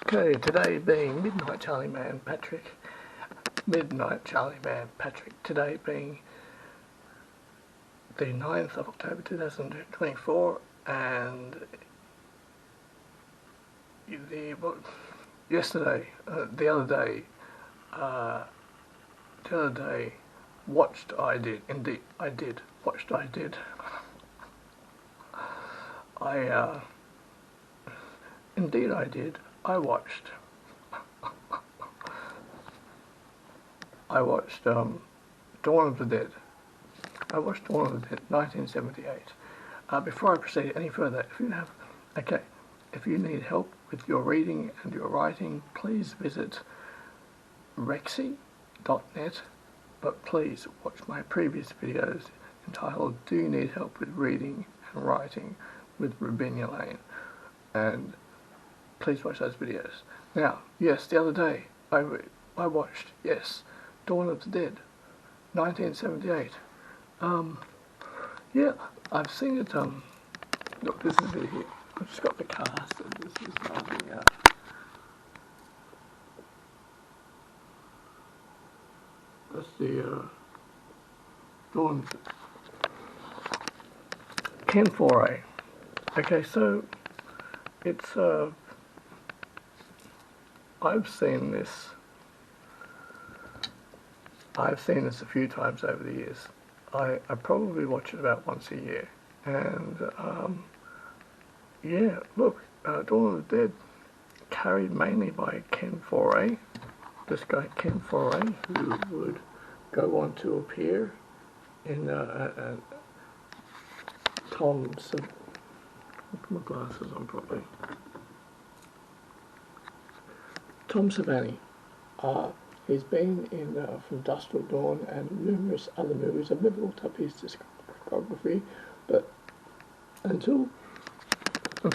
Okay, today being Midnight Charlie Man Patrick. Today being the 9th of October 2024, and yesterday, the other day, watched I did. I, indeed I did. I watched Dawn of the Dead. I watched Dawn of the Dead, 1978. Before I proceed any further, if you need help with your reading and your writing, please visit rexy.net, but please watch my previous videos entitled "Do You Need Help with Reading and Writing" with Rabinia Lane, and please watch those videos. Now, yes, the other day I watched, Dawn of the Dead, 1978. Yeah, I've seen it. Look, this is it here. I've just got the cast, and this is that's the Dawn. Ken Foray. Okay, so it's I've seen this a few times over the years. I probably watch it about once a year, and yeah, look, Dawn of the Dead, carried mainly by Ken Foray, this guy Ken Foray, who would go on to appear in Tom's. Put my glasses on properly. Tom Savini. He's been in From Dusk Till Dawn and numerous other movies. I've never looked up his discography, but until the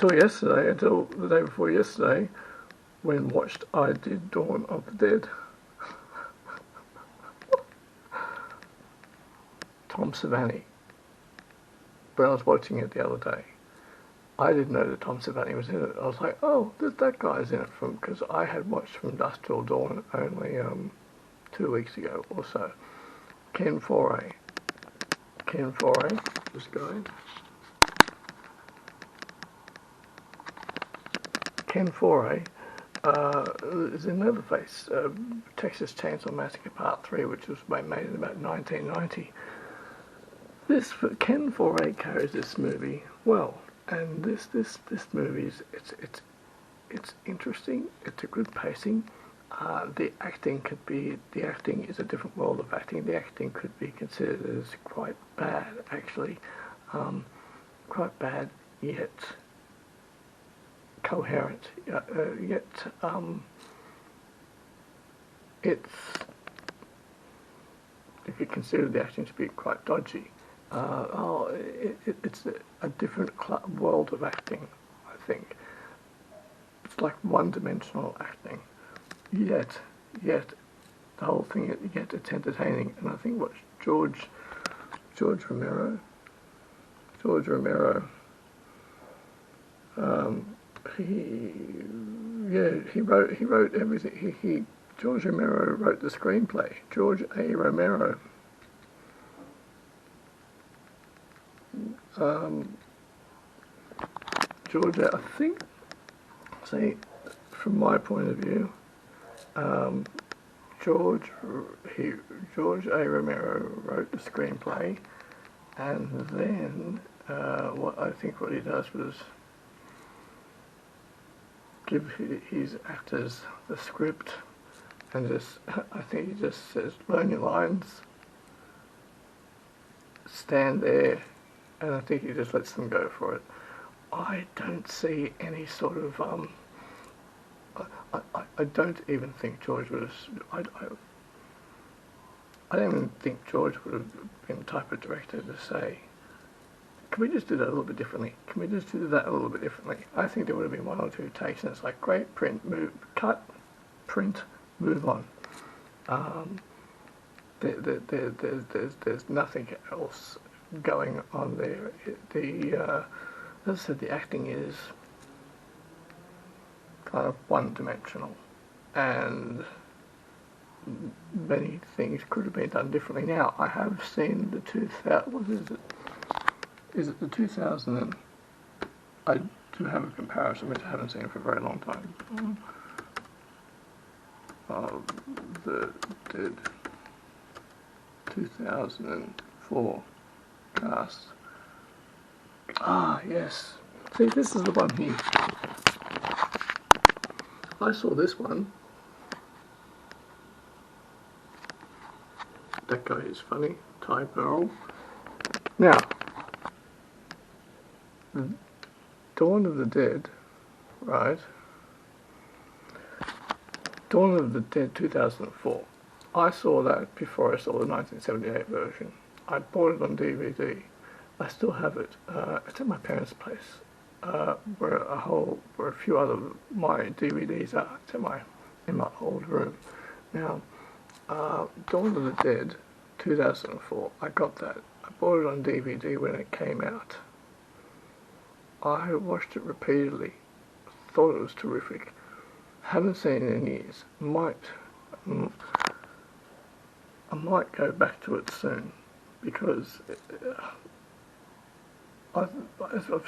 day before yesterday, when watched I Did Dawn of the Dead. Tom Savini. When I was watching it the other day, I didn't know that Tom Savini was in it. I was like, oh, that guy's in it, because I had watched From Dusk Till Dawn only 2 weeks ago or so. Ken Foray, this guy. Ken Foray is in Leatherface, Texas Chainsaw Massacre Part 3, which was made in about 1990. Ken Foray carries this movie well. And this movie is it's interesting. It's a good pacing. The acting is a different world of acting. The acting could be considered as quite bad, actually, quite bad yet coherent. It's, if you consider the acting to be quite dodgy. It's a different world of acting, I think. It's like one-dimensional acting, yet the whole thing, yet it's entertaining. And I think what George Romero, he wrote everything. George Romero wrote the screenplay. George A. Romero. Georgia, I think, see, from my point of view, George A. Romero wrote the screenplay, and then what he does was give his actors the script, and I think he just says, learn your lines, stand there. And I think he just lets them go for it. I don't see any sort of I don't even think George would have. I don't even think George would have been the type of director to say, "Can we just do that a little bit differently? Can we just do that a little bit differently?" I think there would have been one or two takes, and it's like, great, cut, print, move on. There's nothing else going on there. As I said, the acting is kind of one-dimensional, and many things could have been done differently. Now, I have seen the 2000, what is it? Is it the 2000, and I do have a comparison, which I haven't seen for a very long time, of the Dead 2004 cast. Ah, yes. See, this is the one here. I saw this one. That guy is funny. Ty Burrell. Now, Dawn of the Dead, right? Dawn of the Dead 2004. I saw that before I saw the 1978 version. I bought it on DVD. I still have it. It's at my parents' place, where a few other my DVDs are. It's in my old room. Now, Dawn of the Dead 2004. I got that. I bought it on DVD when it came out. I watched it repeatedly. Thought it was terrific. Haven't seen it in years. I might go back to it soon, because I've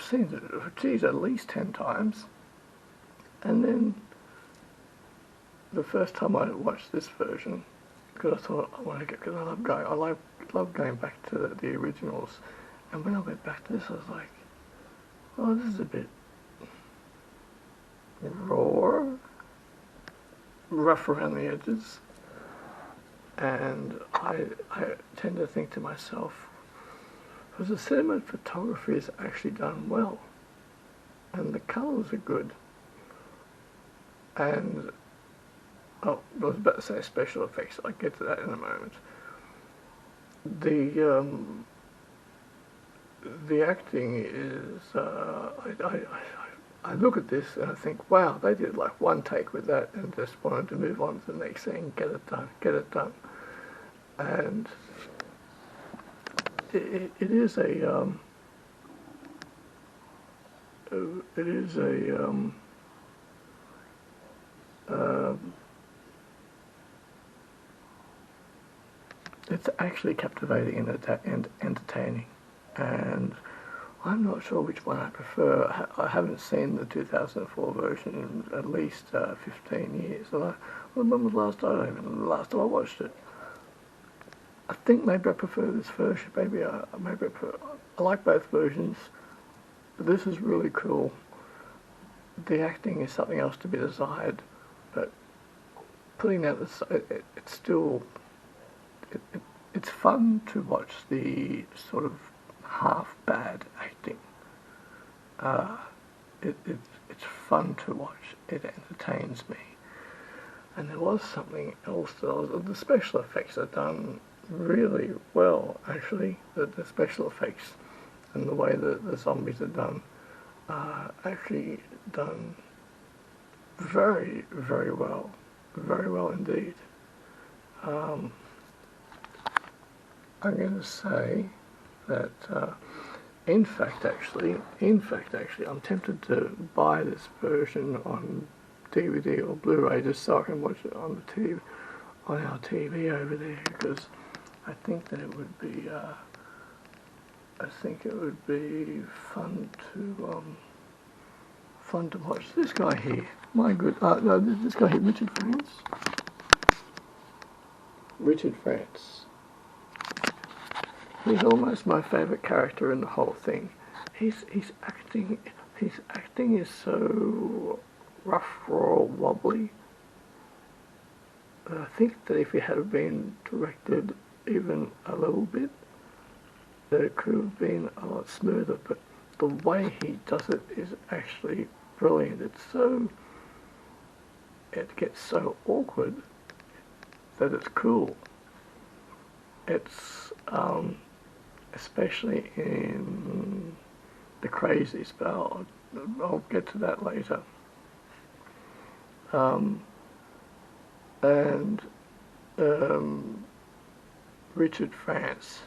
seen it, geez, at least 10 times. And then the first time I watched this version, because I thought I want to get, because I love going back to the originals. And when I went back to this, I was like, oh, this is a bit raw, rough around the edges. And I tend to think to myself, because the cinematography is actually done well, and the colours are good, and I was about to say special effects. I'll get to that in a moment. The acting is, I look at this and I think, wow, they did like one take with that and just wanted to move on to the next thing, get it done. And it is it's actually captivating and entertaining, and I'm not sure which one I prefer. I haven't seen the 2004 version in at least 15 years. And when was the last time I watched it? I think maybe I prefer this version. Maybe I like both versions. But this is really cool. The acting is something else to be desired, but putting that aside, it's still it's fun to watch the sort of half bad acting. It's fun to watch. It entertains me. And there was something else the special effects are done really well, actually. The special effects and the way that the zombies are done are actually done very, very well. Very well indeed. I'm going to say that in fact actually I'm tempted to buy this version on DVD or Blu-ray just so I can watch it on the TV, on our TV over there, because I think that it would be fun to watch. This guy here, my good, no, this guy here, Richard France. He's almost my favourite character in the whole thing. His acting is so rough, raw, wobbly. I think that if it had been directed even a little bit, that it could have been a lot smoother. But the way he does it is actually brilliant. It gets so awkward that it's cool. It's especially in The Crazies, but I'll get to that later. Richard France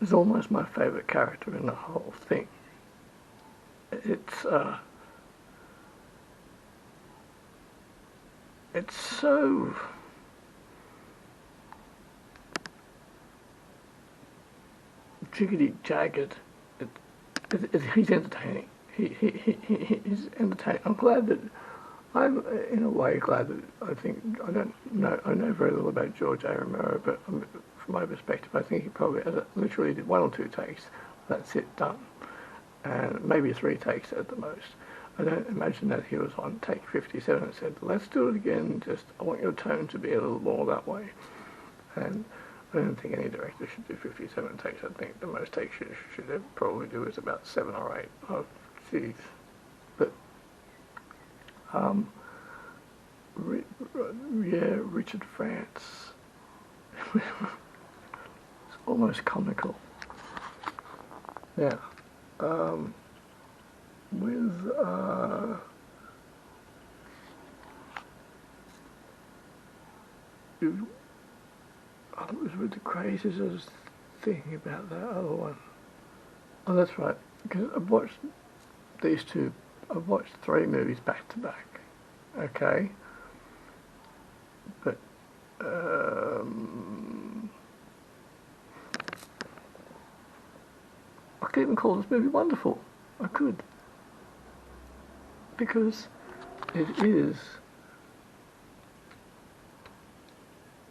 is almost my favourite character in the whole thing. It's it's so jiggity jagged. He's entertaining. He's entertaining. I'm glad that I'm in a way glad that I know very little about George A. Romero, but from my perspective, I think he probably literally did 1 or 2 takes. That's it, done, and maybe 3 takes at the most. I don't imagine that he was on take 57 and said, "Let's do it again. Just I want your tone to be a little more that way." And I don't think any director should do 57 takes. I think the most takes you should ever probably do is about 7 or 8. Oh, jeez. But, yeah, Richard France. It's almost comical. Yeah. With, it was with the crazies. I was thinking about that other one. Oh, that's right. Because I've watched these two. I've watched 3 movies back to back. Okay. But I could even call this movie wonderful. I could, because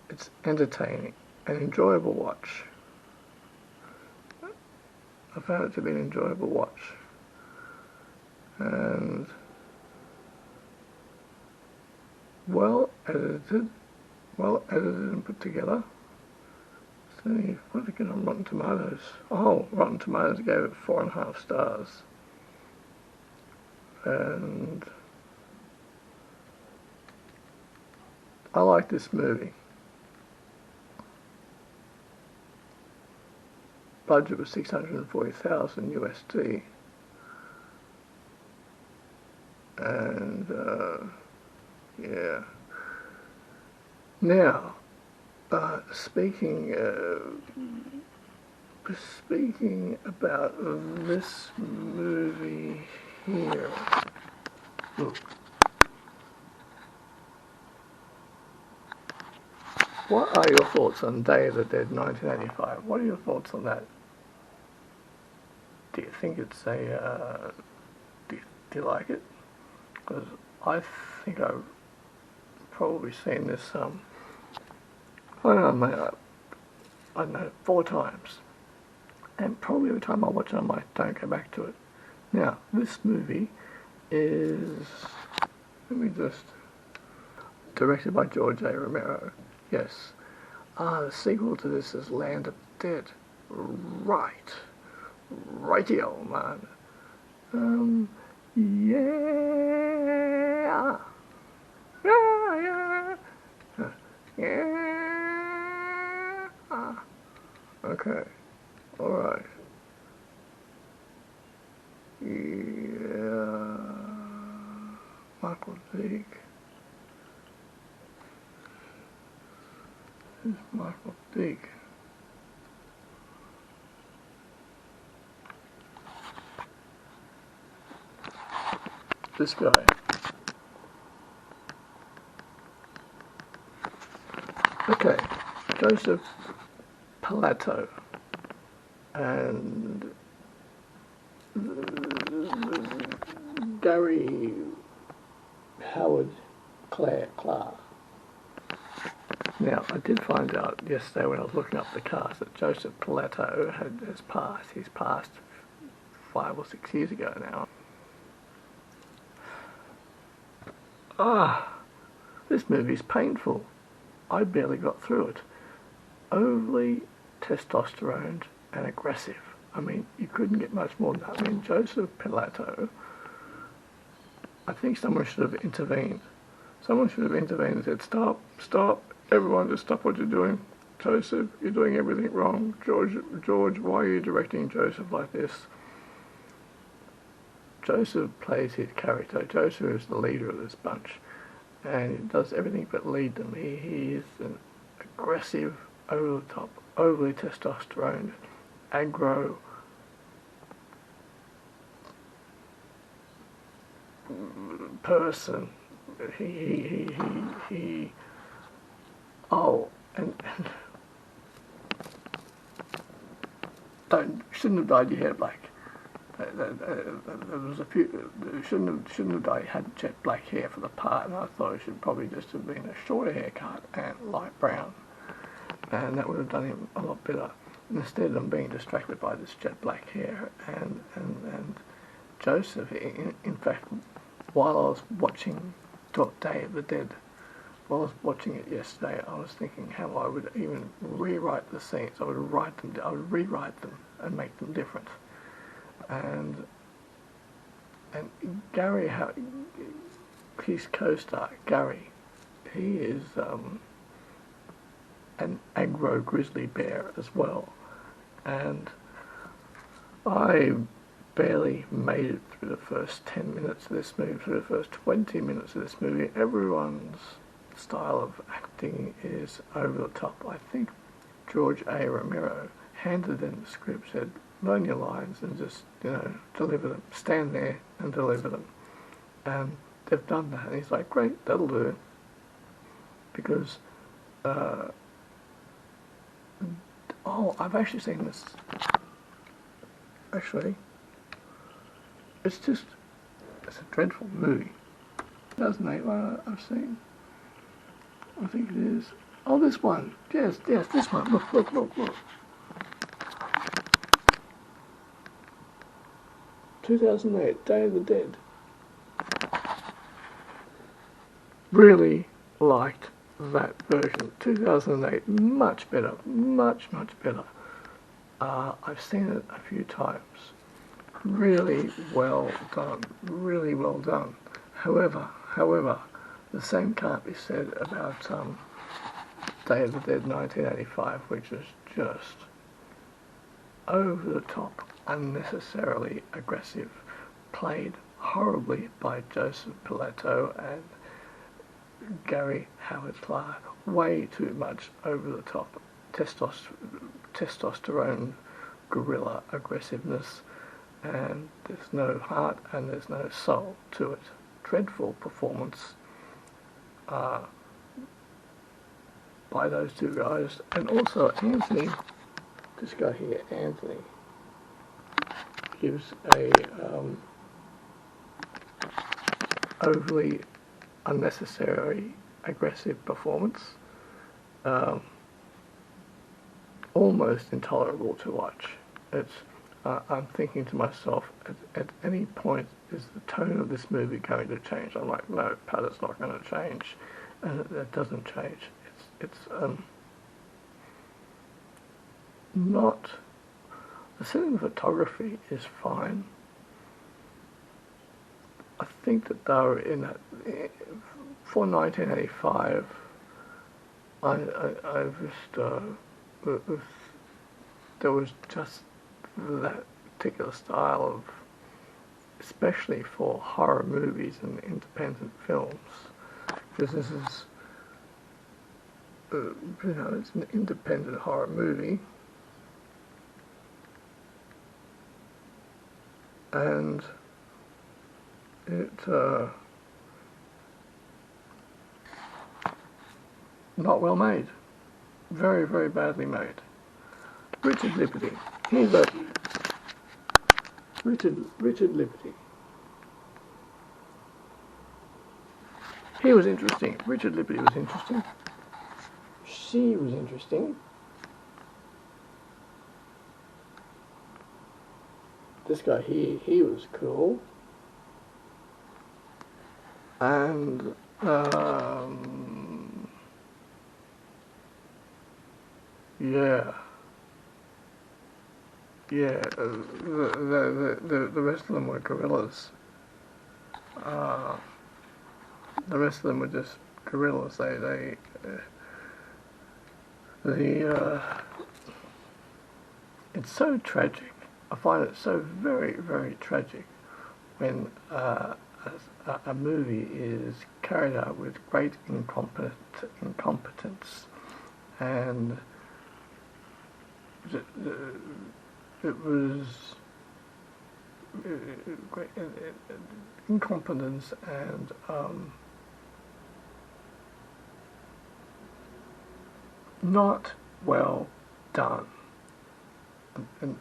it's entertaining, an enjoyable watch. I found it to be an enjoyable watch, and well edited and put together. So what did it get on Rotten Tomatoes? Oh, Rotten Tomatoes gave it 4.5 stars, and I like this movie. Budget was $640,000 USD, and yeah. Now, speaking about this movie here, look. What are your thoughts on Day of the Dead 1985? What are your thoughts on that? Do you think it's a... do you like it? Because I think I've probably seen this, I don't know, 4 times. And probably every time I watch it, I might don't go back to it. Now, this movie is... let me just... directed by George A. Romero. Yes. The sequel to this is Land of the Dead. Right. Rightio, man. Yeah. Yeah. Okay. Alright. Yeah. Michael Zeek. Who's Michael Zeek? This guy. Okay, Joseph Pilato and Gary Howard Clark. Now, I did find out yesterday when I was looking up the cast that Joseph Pilato has passed. He's passed 5 or 6 years ago now. This movie's painful. I barely got through it. Overly testosterone and aggressive. I mean, you couldn't get much more than that. I mean, Joseph Pilato, I think someone should have intervened. Someone should have intervened and said, stop, everyone just stop what you're doing. Joseph, you're doing everything wrong. George, why are you directing Joseph like this? Joseph plays his character. Joseph is the leader of this bunch, and he does everything but lead them. He is an aggressive, over-the-top, overly testosterone, aggro person, he oh, and don't, shouldn't have dyed your hair black. There was a few, shouldn't have dyed, had jet black hair for the part, and I thought it should probably just have been a shorter haircut and light brown, and that would have done him a lot better. Instead, I'm being distracted by this jet black hair, and Joseph, in fact, while I was watching Day of the Dead, while I was watching it yesterday, I was thinking how I would even rewrite the scenes. I would rewrite them and make them different. And Gary, his co-star Gary, he is an aggro grizzly bear as well, and I barely made it through the first 10 minutes of this movie, through the first 20 minutes of this movie. Everyone's style of acting is over the top. I think George A. Romero handed them the script, said, learn your lines and just, deliver them. Stand there and deliver them. And they've done that. And he's like, great, that'll do. Because, I've actually seen this. Actually, it's a dreadful movie. 2008 one I've seen. I think it is. Oh, this one. Yes, this one. Look. 2008, Day of the Dead. Really liked that version. 2008, much better. Much better. I've seen it a few times. Really well done. However, the same can't be said about Day of the Dead 1985, which is just over the top, unnecessarily aggressive, played horribly by Joseph Pilato and Gary Howard Clark. Way too much over the top testosterone gorilla aggressiveness, and there's no heart and there's no soul to it. Dreadful performance by those two guys, and also Anthony, this guy here, Anthony, gives a overly unnecessary aggressive performance, almost intolerable to watch. I'm thinking to myself, at any point, is the tone of this movie going to change? I'm like, no, Pat, it's not going to change, and it doesn't change. It's not. The cinematography is fine. I think that they were in that for 1985. I just there was just that particular style of, especially for horror movies and independent films, because this is, it's an independent horror movie, and it not well made, very badly made. Richard Liberty. Here's a Richard Liberty. He was interesting. Richard Liberty was interesting. She was interesting. This guy here, he was cool. And the rest of them were gorillas. The rest of them were just gorillas. It's so tragic. I find it so very tragic when a movie is carried out with great incompetence, and it was great incompetence and not well done. And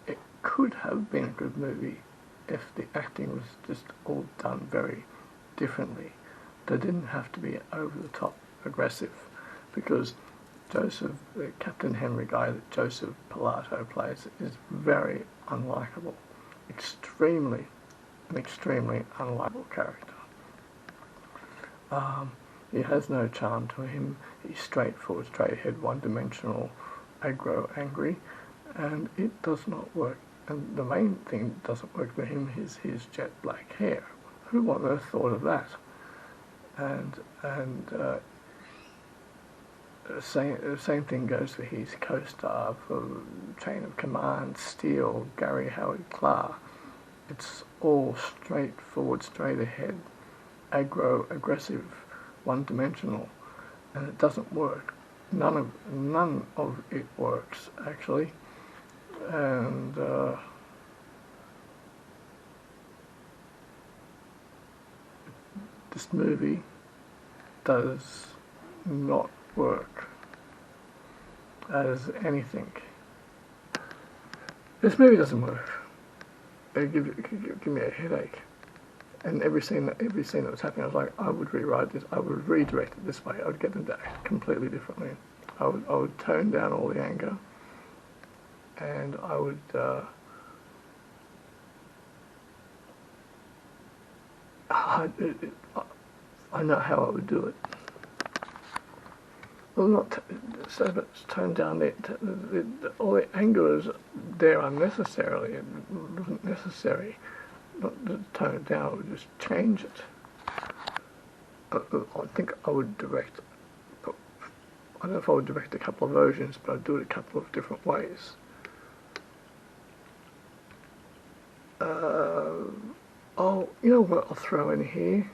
it could have been a good movie if the acting was just all done very differently. They didn't have to be over the top aggressive, because Joseph, the Captain Henry guy that Joseph Pilato plays, is very unlikable. An extremely unlikable character. He has no charm to him. He's straightforward, straight-ahead, one-dimensional, aggro, angry, and it does not work. And the main thing that doesn't work for him is his jet black hair. Who on earth thought of that? And same thing goes for his co-star for Chain of Command, Steel, Gary Howard Clark. It's all straightforward, straight ahead, aggro, aggressive, one-dimensional, and it doesn't work. None of it works, actually. And this movie does not work as anything. This movie doesn't work. It give me a headache. And every scene that was happening, I was like, I would rewrite this. I would redirect it this way. I would get them to act completely differently. I would tone down all the anger, and I would I know how I would do it. Well, not so much tone down all the anger is there unnecessarily. It wasn't necessary. Not to tone it down, I would just change it. I think I would direct, I don't know if I would direct a couple of versions, but I'd do it a couple of different ways. You know what I'll throw in here?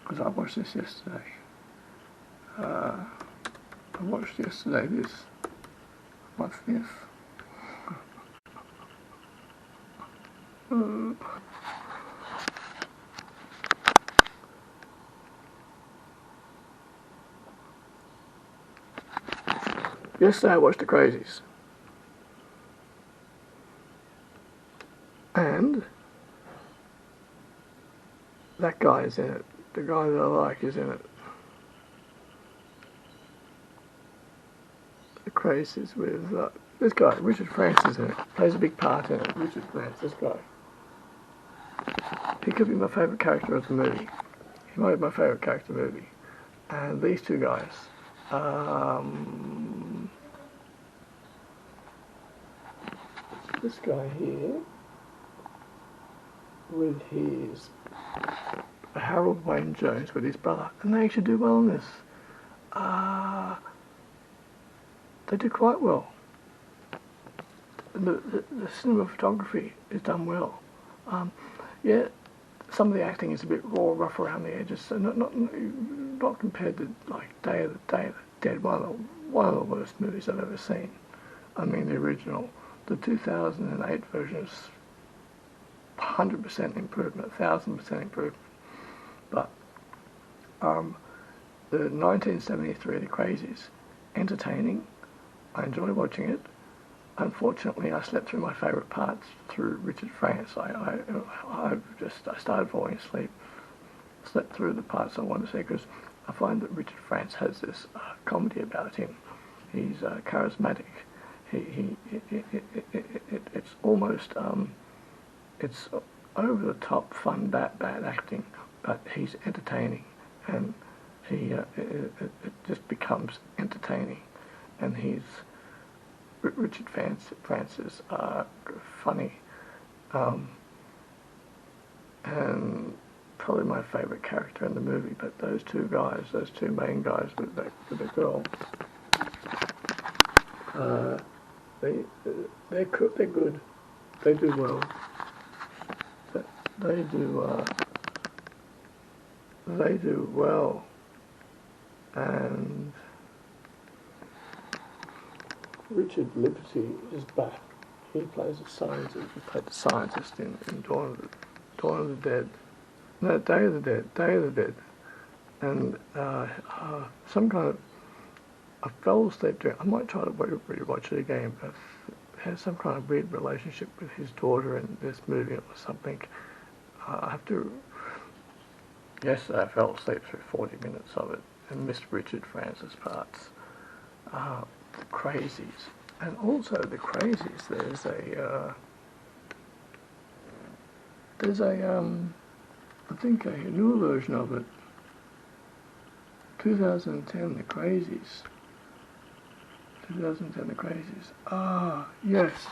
Because I watched this yesterday. I watched yesterday this. What's this? Yesterday I watched The Crazies. And that guy is in it. The guy that I like is in it. The Crazies with this guy, Richard Francis, is in it. Plays a big part in it. Richard Francis, this guy. He could be my favourite character of the movie. He might be my favourite character of the movie. And these two guys. This guy here with his Harold Wayne Jones with his brother, and they actually do well in this. They do quite well. The cinematography is done well. Yeah, some of the acting is a bit raw, rough around the edges, so not compared to like Day of the Dead, one of the worst movies I've ever seen. I mean the original. The 2008 version is 100% improvement, 1,000% improvement. But the 1973, The Crazies, entertaining. I enjoy watching it. Unfortunately, I slept through my favourite parts through Richard Francis. I started falling asleep, slept through the parts I wanted to see, because I find that Richard Francis has this comedy about him. He's charismatic. It's almost it's over the top, fun, bad acting, but he's entertaining, and it just becomes entertaining, and he's Richard Francis funny, and probably my favourite character in the movie. But those two main guys with the girl, they're good. They do well. They do well, and Richard Liberty is back. He plays a scientist. He played the scientist in Dawn of the Dead. No, Day of the Dead. and some kind of, I fell asleep during, I might try to rewatch it again, but it has some kind of weird relationship with his daughter in this movie or something. I have to, yesterday I fell asleep through 40 minutes of it and missed Richard Francis parts. Crazies. And also the Crazies, there's I think a new version of it, 2010, The Crazies. 2010, The Crazies. Ah, yes.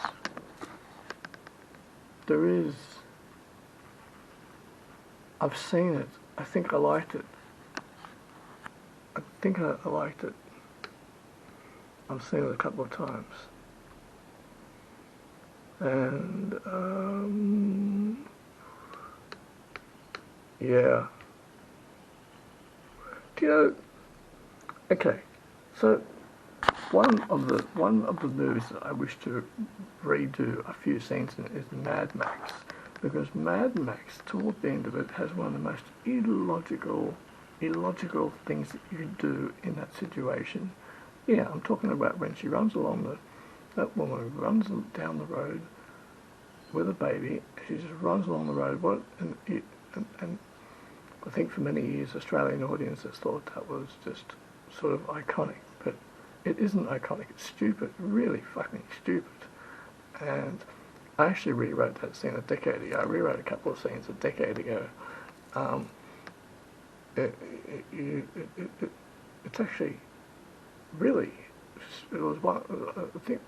There is. I've seen it. I think I liked it. I think I liked it. I've seen it a couple of times. And, yeah. Do you know, okay, so one of the movies that I wish to redo a few scenes in is Mad Max, because Mad Max, toward the end of it, has one of the most illogical things that you can do in that situation. Yeah, I'm talking about when she runs along that woman runs down the road with a baby. She just runs along the road. And I think for many years Australian audiences thought that was just sort of iconic, but it isn't iconic. It's stupid, really fucking stupid. And I actually rewrote that scene a decade ago. I rewrote a couple of scenes a decade ago. It's actually really. It was one. I think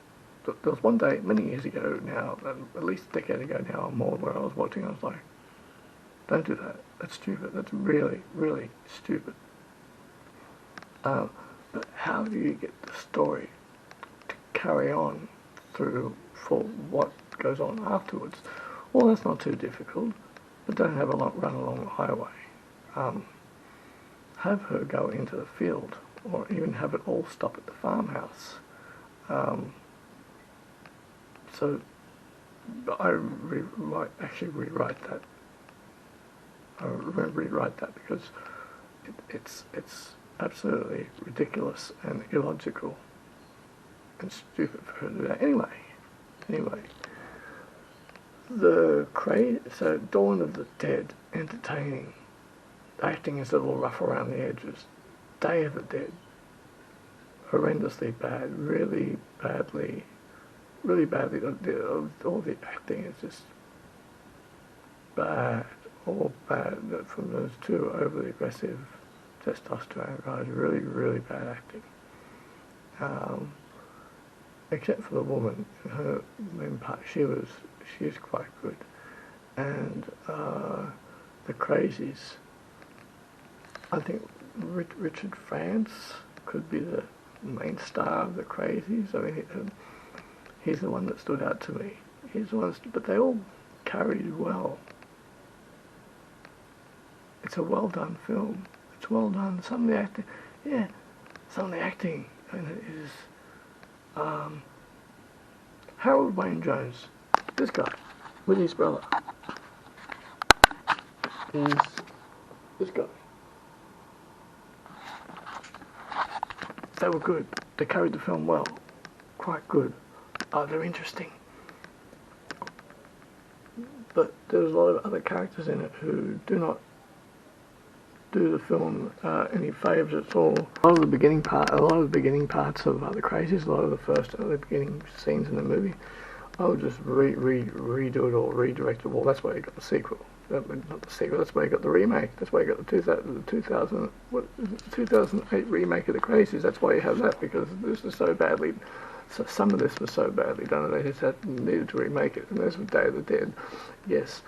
there was one day many years ago now, at least a decade ago now or more, where I was watching. I was like, "Don't do that. That's stupid. That's really, really stupid." But how do you get the story to carry on through for what goes on afterwards? Well, that's not too difficult. But don't have run along the highway. Have her go into the field, or even have it all stop at the farmhouse. So I actually rewrite that. I rewrite that because it's absolutely ridiculous and illogical and stupid for her to do that. Anyway, so Dawn of the Dead, entertaining. Acting is a little rough around the edges. Day of the Dead, horrendously bad, really badly. All the acting is just bad, all bad. From those two overly aggressive testosterone guys, really, really bad acting. Except for the woman, her main part, she is quite good. And the Crazies, I think Richard France could be the main star of the Crazies. I mean, he's the one that stood out to me. He's the one, but they all carried well. It's a well done film. It's well done. Some of the acting, and it is. Harold Wayne Jones, this guy, with his brother, is this guy. They were good. They carried the film well. Quite good. They're interesting. But there's a lot of other characters in it who do not do the film any favours at all. A lot of the beginning parts of The Crazies, a lot of the beginning scenes in the movie, I would just redo it or redirect it. Well, that's why you got the sequel. Not the sequel, that's why you got the remake. That's why you got the 2008 remake of The Crazies. That's why you have that, because this is so badly. So some of this was so badly done, and they just needed to remake it. And this was Day of the Dead. Yes,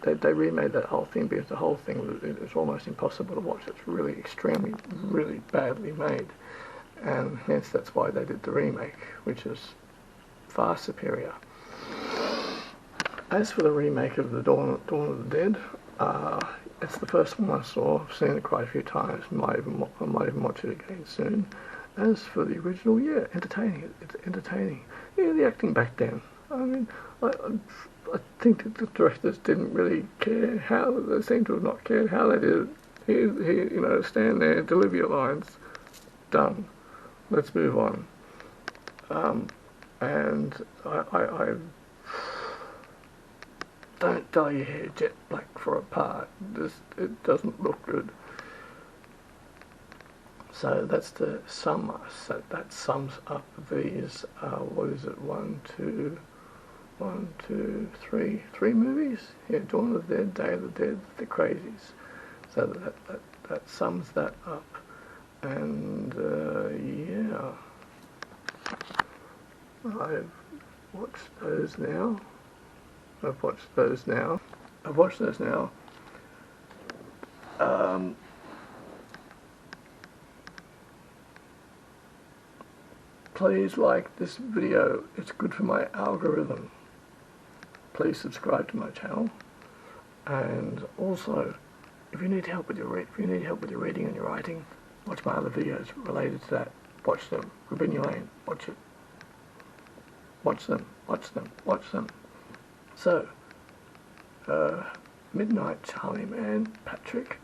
they remade that whole thing because the whole thing was almost impossible to watch. It's really extremely, really badly made, and hence that's why they did the remake, which is far superior. As for the remake of the Dawn of the Dead, it's the first one I saw. I've seen it quite a few times. I might even watch it again soon. As for the original, yeah, entertaining. It's entertaining. Yeah, the acting back then. I mean, I think that the directors didn't really care how. They seem to have not cared how they did it. Here, you know, stand there, deliver your lines, done. Let's move on. And I don't dye your hair jet black for a part. It doesn't look good. So that's the sum. So that sums up these. What is it? One, two, three movies. Yeah, Dawn of the Dead, Day of the Dead, The Crazies. So that sums that up. And yeah, I've watched those now. Please like this video. It's good for my algorithm. Please subscribe to my channel. And also, if you need help with your reading and your writing, watch my other videos related to that. Watch them. Rabinia Lane. Watch it. Watch them. So, Midnight Charlie Man, Patrick,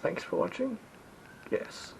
thanks for watching. Yes.